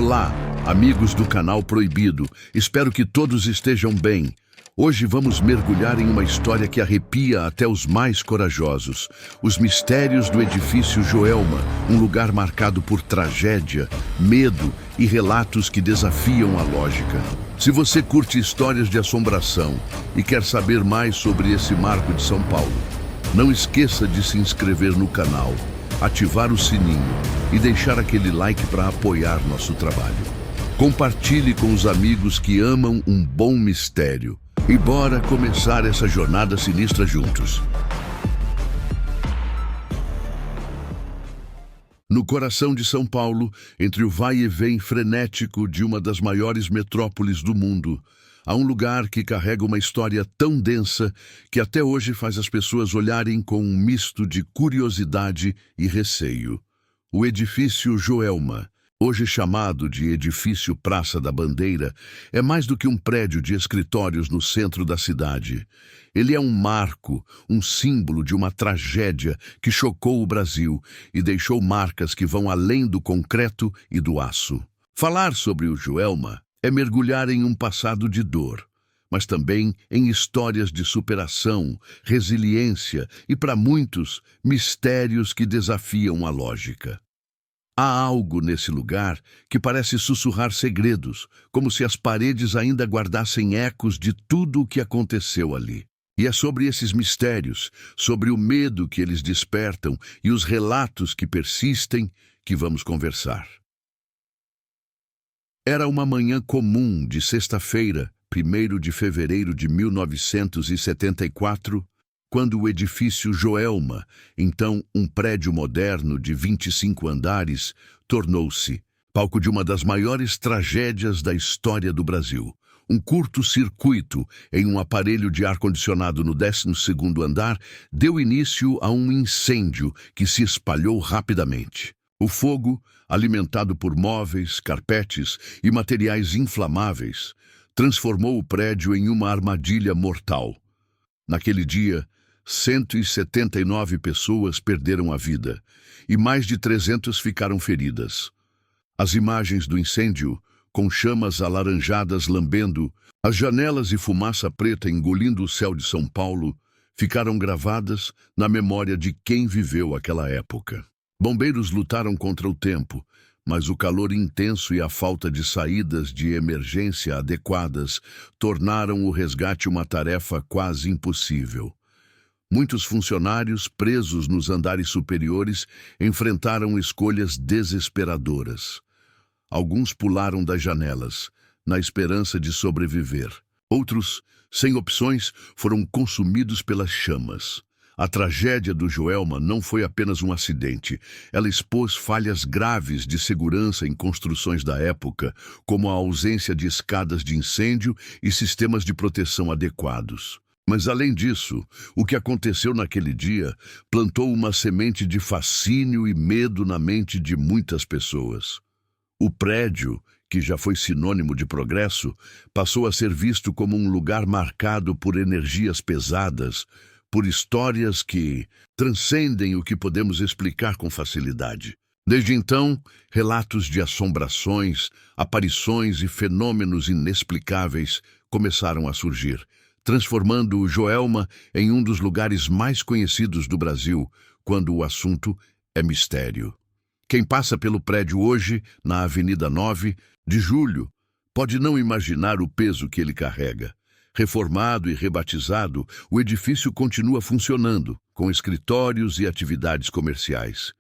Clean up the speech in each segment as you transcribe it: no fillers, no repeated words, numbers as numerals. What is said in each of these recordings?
Olá, amigos do canal Proibido. Espero que todos estejam bem. Hoje vamos mergulhar em uma história que arrepia até os mais corajosos. Os mistérios do edifício Joelma, um lugar marcado por tragédia, medo e relatos que desafiam a lógica. Se você curte histórias de assombração e quer saber mais sobre esse marco de São Paulo, não esqueça de se inscrever no canal, ativar o sininho e deixar aquele like para apoiar nosso trabalho. Compartilhe com os amigos que amam um bom mistério. E bora começar essa jornada sinistra juntos. No coração de São Paulo, entre o vai e vem frenético de uma das maiores metrópoles do mundo, há um lugar que carrega uma história tão densa que até hoje faz as pessoas olharem com um misto de curiosidade e receio. O edifício Joelma, hoje chamado de Edifício Praça da Bandeira, é mais do que um prédio de escritórios no centro da cidade. Ele é um marco, um símbolo de uma tragédia que chocou o Brasil e deixou marcas que vão além do concreto e do aço. Falar sobre o Joelma é mergulhar em um passado de dor, mas também em histórias de superação, resiliência e, para muitos, mistérios que desafiam a lógica. Há algo nesse lugar que parece sussurrar segredos, como se as paredes ainda guardassem ecos de tudo o que aconteceu ali. E é sobre esses mistérios, sobre o medo que eles despertam e os relatos que persistem, que vamos conversar. Era uma manhã comum de sexta-feira, 1º de fevereiro de 1974, quando o edifício Joelma, então um prédio moderno de 25 andares, tornou-se palco de uma das maiores tragédias da história do Brasil. Um curto-circuito em um aparelho de ar-condicionado no 12º andar deu início a um incêndio que se espalhou rapidamente. O fogo, alimentado por móveis, carpetes e materiais inflamáveis, transformou o prédio em uma armadilha mortal. Naquele dia, 179 pessoas perderam a vida e mais de 300 ficaram feridas. As imagens do incêndio, com chamas alaranjadas lambendo, as janelas e fumaça preta engolindo o céu de São Paulo, ficaram gravadas na memória de quem viveu aquela época. Bombeiros lutaram contra o tempo, mas o calor intenso e a falta de saídas de emergência adequadas tornaram o resgate uma tarefa quase impossível. Muitos funcionários presos nos andares superiores enfrentaram escolhas desesperadoras. Alguns pularam das janelas, na esperança de sobreviver. Outros, sem opções, foram consumidos pelas chamas. A tragédia do Joelma não foi apenas um acidente. Ela expôs falhas graves de segurança em construções da época, como a ausência de escadas de incêndio e sistemas de proteção adequados. Mas, além disso, o que aconteceu naquele dia plantou uma semente de fascínio e medo na mente de muitas pessoas. O prédio, que já foi sinônimo de progresso, passou a ser visto como um lugar marcado por energias pesadas, por histórias que transcendem o que podemos explicar com facilidade. Desde então, relatos de assombrações, aparições e fenômenos inexplicáveis começaram a surgir, transformando o Joelma em um dos lugares mais conhecidos do Brasil, quando o assunto é mistério. Quem passa pelo prédio hoje, na Avenida 9 de Julho, pode não imaginar o peso que ele carrega. Reformado e rebatizado, o edifício continua funcionando, com escritórios e atividades comerciais.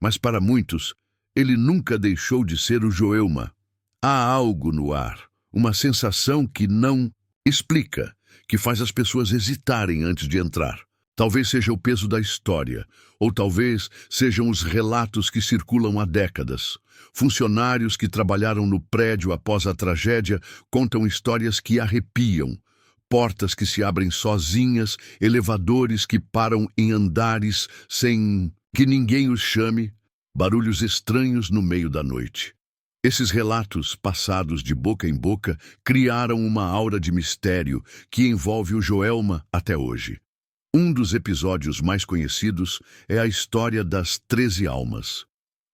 Mas para muitos, ele nunca deixou de ser o Joelma. Há algo no ar, uma sensação que não explica, que faz as pessoas hesitarem antes de entrar. Talvez seja o peso da história, ou talvez sejam os relatos que circulam há décadas. Funcionários que trabalharam no prédio após a tragédia contam histórias que arrepiam. Portas que se abrem sozinhas, elevadores que param em andares sem que ninguém os chame, barulhos estranhos no meio da noite. Esses relatos, passados de boca em boca, criaram uma aura de mistério que envolve o Joelma até hoje. Um dos episódios mais conhecidos é a história das 13 almas.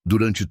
Durante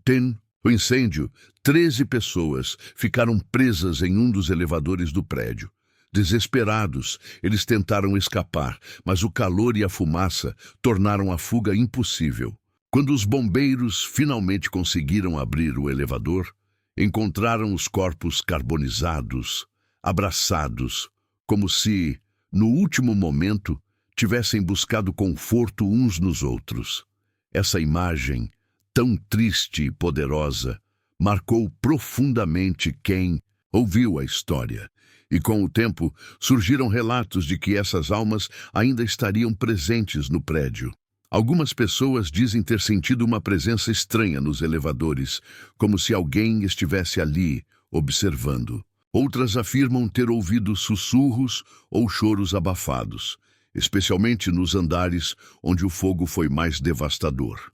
O incêndio, 13 pessoas ficaram presas em um dos elevadores do prédio. Desesperados, eles tentaram escapar, mas o calor e a fumaça tornaram a fuga impossível. Quando os bombeiros finalmente conseguiram abrir o elevador, encontraram os corpos carbonizados, abraçados, como se, no último momento, tivessem buscado conforto uns nos outros. Essa imagem, tão triste e poderosa, marcou profundamente quem ouviu a história. E com o tempo, surgiram relatos de que essas almas ainda estariam presentes no prédio. Algumas pessoas dizem ter sentido uma presença estranha nos elevadores, como se alguém estivesse ali, observando. Outras afirmam ter ouvido sussurros ou choros abafados, especialmente nos andares onde o fogo foi mais devastador.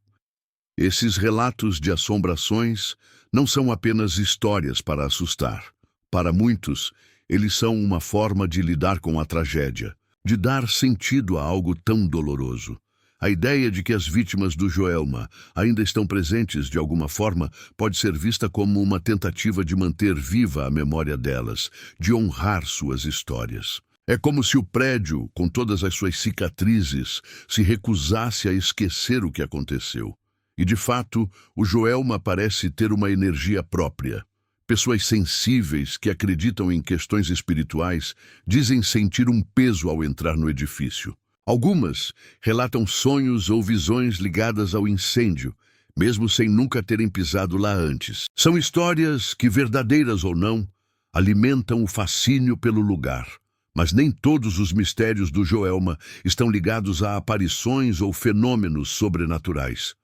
Esses relatos de assombrações não são apenas histórias para assustar. Para muitos, eles são uma forma de lidar com a tragédia, de dar sentido a algo tão doloroso. A ideia de que as vítimas do Joelma ainda estão presentes de alguma forma pode ser vista como uma tentativa de manter viva a memória delas, de honrar suas histórias. É como se o prédio, com todas as suas cicatrizes, se recusasse a esquecer o que aconteceu. E, de fato, o Joelma parece ter uma energia própria. Pessoas sensíveis que acreditam em questões espirituais dizem sentir um peso ao entrar no edifício. Algumas relatam sonhos ou visões ligadas ao incêndio, mesmo sem nunca terem pisado lá antes. São histórias que, verdadeiras ou não, alimentam o fascínio pelo lugar. Mas nem todos os mistérios do Joelma estão ligados a aparições ou fenômenos sobrenaturais.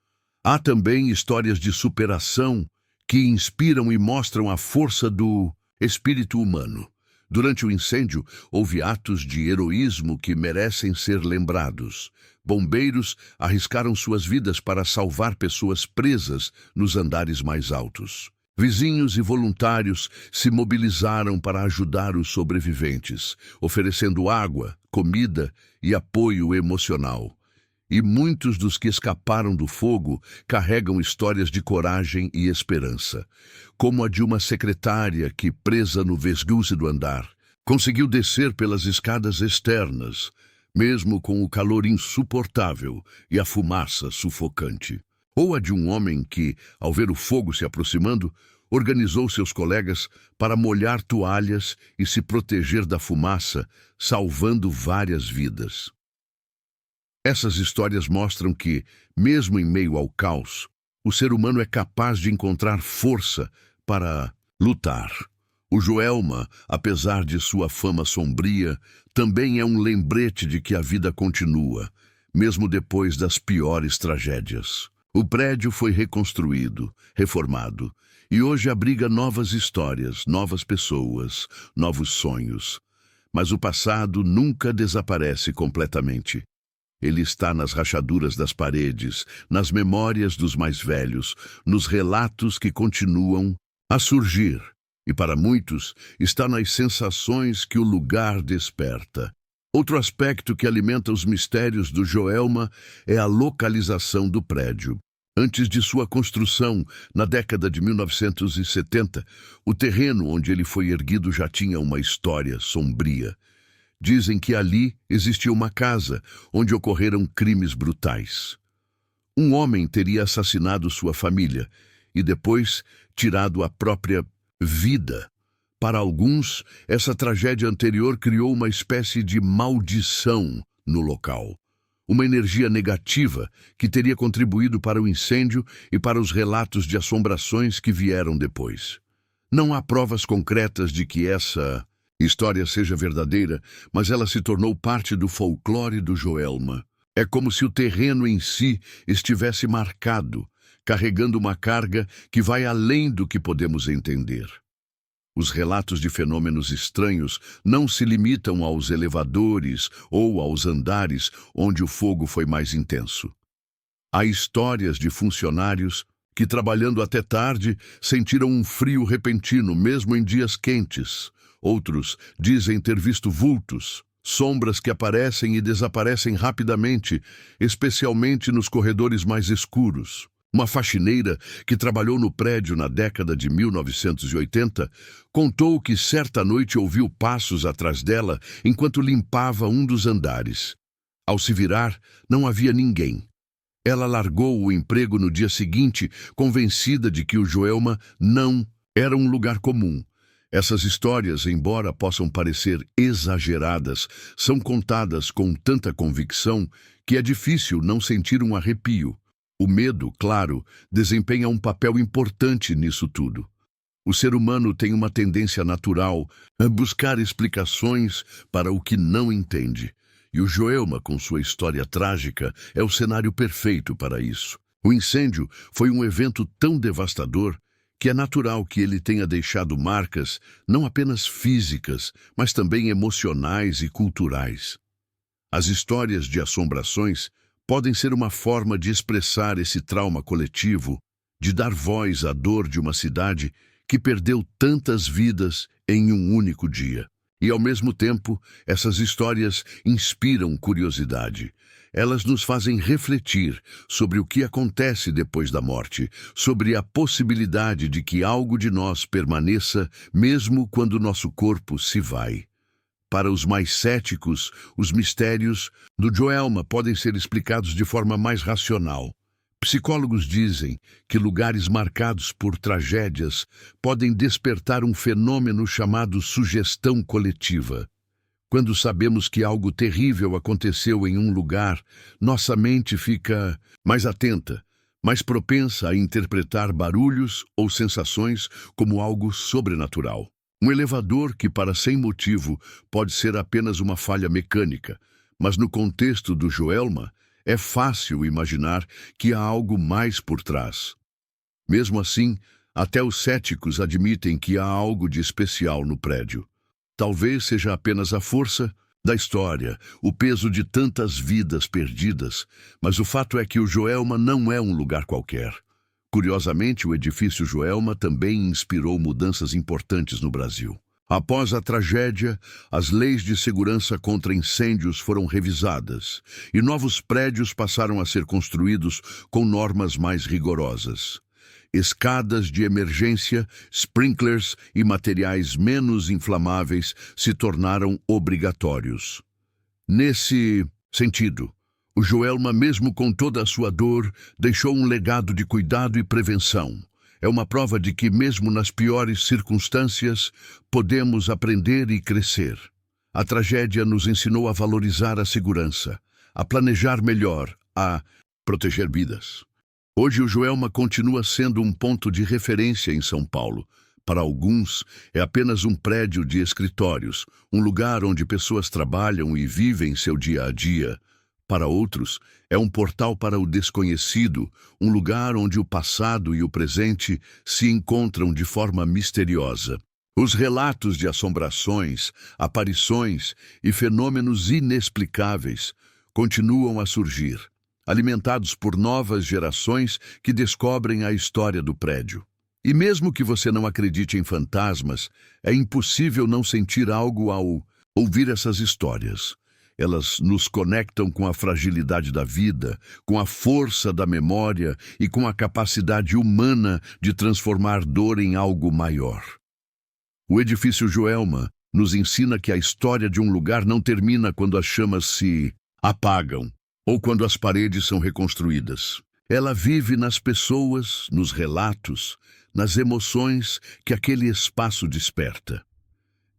Há também histórias de superação que inspiram e mostram a força do espírito humano. Durante o incêndio, houve atos de heroísmo que merecem ser lembrados. Bombeiros arriscaram suas vidas para salvar pessoas presas nos andares mais altos. Vizinhos e voluntários se mobilizaram para ajudar os sobreviventes, oferecendo água, comida e apoio emocional. E muitos dos que escaparam do fogo carregam histórias de coragem e esperança, como a de uma secretária que, presa no vesguze do andar, conseguiu descer pelas escadas externas, mesmo com o calor insuportável e a fumaça sufocante. Ou a de um homem que, ao ver o fogo se aproximando, organizou seus colegas para molhar toalhas e se proteger da fumaça, salvando várias vidas. Essas histórias mostram que, mesmo em meio ao caos, o ser humano é capaz de encontrar força para lutar. O Joelma, apesar de sua fama sombria, também é um lembrete de que a vida continua, mesmo depois das piores tragédias. O prédio foi reconstruído, reformado, e hoje abriga novas histórias, novas pessoas, novos sonhos. Mas o passado nunca desaparece completamente. Ele está nas rachaduras das paredes, nas memórias dos mais velhos, nos relatos que continuam a surgir. E para muitos, está nas sensações que o lugar desperta. Outro aspecto que alimenta os mistérios do Joelma é a localização do prédio. Antes de sua construção, na década de 1970, o terreno onde ele foi erguido já tinha uma história sombria. Dizem que ali existia uma casa onde ocorreram crimes brutais. Um homem teria assassinado sua família e depois tirado a própria vida. Para alguns, essa tragédia anterior criou uma espécie de maldição no local. Uma energia negativa que teria contribuído para o incêndio e para os relatos de assombrações que vieram depois. Não há provas concretas de que essa história seja verdadeira, mas ela se tornou parte do folclore do Joelma. É como se o terreno em si estivesse marcado, carregando uma carga que vai além do que podemos entender. Os relatos de fenômenos estranhos não se limitam aos elevadores ou aos andares onde o fogo foi mais intenso. Há histórias de funcionários que, trabalhando até tarde, sentiram um frio repentino, mesmo em dias quentes. Outros dizem ter visto vultos, sombras que aparecem e desaparecem rapidamente, especialmente nos corredores mais escuros. Uma faxineira que trabalhou no prédio na década de 1980 contou que certa noite ouviu passos atrás dela enquanto limpava um dos andares. Ao se virar, não havia ninguém. Ela largou o emprego no dia seguinte, convencida de que o Joelma não era um lugar comum. Essas histórias, embora possam parecer exageradas, são contadas com tanta convicção que é difícil não sentir um arrepio. O medo, claro, desempenha um papel importante nisso tudo. O ser humano tem uma tendência natural a buscar explicações para o que não entende. E o Joelma, com sua história trágica, é o cenário perfeito para isso. O incêndio foi um evento tão devastador que é natural que ele tenha deixado marcas não apenas físicas, mas também emocionais e culturais. As histórias de assombrações podem ser uma forma de expressar esse trauma coletivo, de dar voz à dor de uma cidade que perdeu tantas vidas em um único dia. E, ao mesmo tempo, essas histórias inspiram curiosidade. Elas nos fazem refletir sobre o que acontece depois da morte, sobre a possibilidade de que algo de nós permaneça mesmo quando nosso corpo se vai. Para os mais céticos, os mistérios do Joelma podem ser explicados de forma mais racional. Psicólogos dizem que lugares marcados por tragédias podem despertar um fenômeno chamado sugestão coletiva. Quando sabemos que algo terrível aconteceu em um lugar, nossa mente fica mais atenta, mais propensa a interpretar barulhos ou sensações como algo sobrenatural. Um elevador que, para sem motivo, pode ser apenas uma falha mecânica, mas no contexto do Joelma, é fácil imaginar que há algo mais por trás. Mesmo assim, até os céticos admitem que há algo de especial no prédio. Talvez seja apenas a força da história, o peso de tantas vidas perdidas, mas o fato é que o Joelma não é um lugar qualquer. Curiosamente, o edifício Joelma também inspirou mudanças importantes no Brasil. Após a tragédia, as leis de segurança contra incêndios foram revisadas e novos prédios passaram a ser construídos com normas mais rigorosas. Escadas de emergência, sprinklers e materiais menos inflamáveis se tornaram obrigatórios. Nesse sentido, o Joelma, mesmo com toda a sua dor, deixou um legado de cuidado e prevenção. É uma prova de que, mesmo nas piores circunstâncias, podemos aprender e crescer. A tragédia nos ensinou a valorizar a segurança, a planejar melhor, a proteger vidas. Hoje o Joelma continua sendo um ponto de referência em São Paulo. Para alguns, é apenas um prédio de escritórios, um lugar onde pessoas trabalham e vivem seu dia a dia. Para outros, é um portal para o desconhecido, um lugar onde o passado e o presente se encontram de forma misteriosa. Os relatos de assombrações, aparições e fenômenos inexplicáveis continuam a surgir, alimentados por novas gerações que descobrem a história do prédio. E mesmo que você não acredite em fantasmas, é impossível não sentir algo ao ouvir essas histórias. Elas nos conectam com a fragilidade da vida, com a força da memória e com a capacidade humana de transformar dor em algo maior. O edifício Joelma nos ensina que a história de um lugar não termina quando as chamas se apagam ou quando as paredes são reconstruídas. Ela vive nas pessoas, nos relatos, nas emoções que aquele espaço desperta.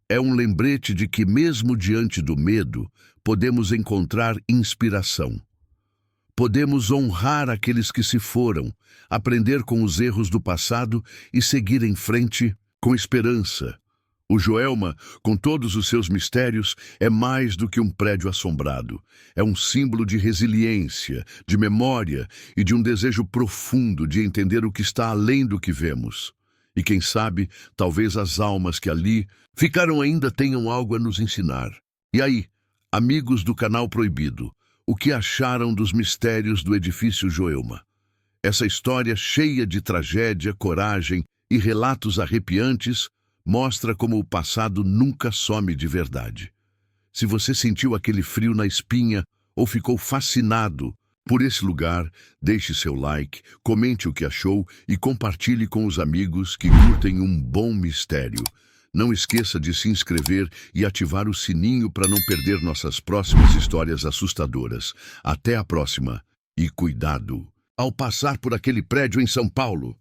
É um lembrete de que, mesmo diante do medo, podemos encontrar inspiração. Podemos honrar aqueles que se foram, aprender com os erros do passado e seguir em frente com esperança. O Joelma, com todos os seus mistérios, é mais do que um prédio assombrado. É um símbolo de resiliência, de memória e de um desejo profundo de entender o que está além do que vemos. E quem sabe, talvez as almas que ali ficaram ainda tenham algo a nos ensinar. E aí, amigos do Canal Proibido, o que acharam dos mistérios do edifício Joelma? Essa história cheia de tragédia, coragem e relatos arrepiantes mostra como o passado nunca some de verdade. Se você sentiu aquele frio na espinha ou ficou fascinado por esse lugar, deixe seu like, comente o que achou e compartilhe com os amigos que curtem um bom mistério. Não esqueça de se inscrever e ativar o sininho para não perder nossas próximas histórias assustadoras. Até a próxima. E cuidado ao passar por aquele prédio em São Paulo.